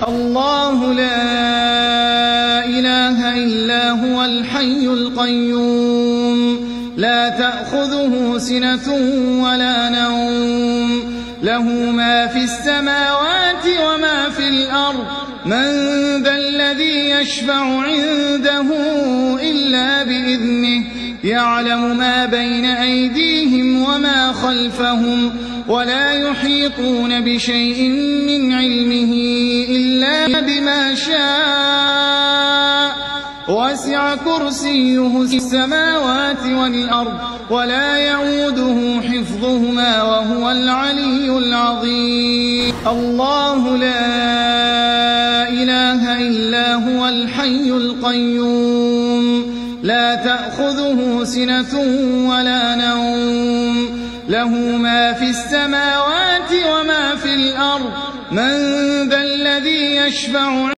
الله لا إله إلا هو الحي القيوم لا تأخذه سنة ولا نوم له ما في السماوات وما في الأرض من ذا الذي يشفع عنده إلا بإذنه يعلم ما بين أيديهم وما خلفهم ولا يحيطون بشيء من علمه إلا بما شاء وسع كرسيه السماوات والأرض ولا يعوده حفظهما وهو العلي العظيم الله لا إله إلا هو الحي القيوم لا تأخذه سنة ولا نوم له ما في السماوات وما في الأرض من ذا الذي يشفع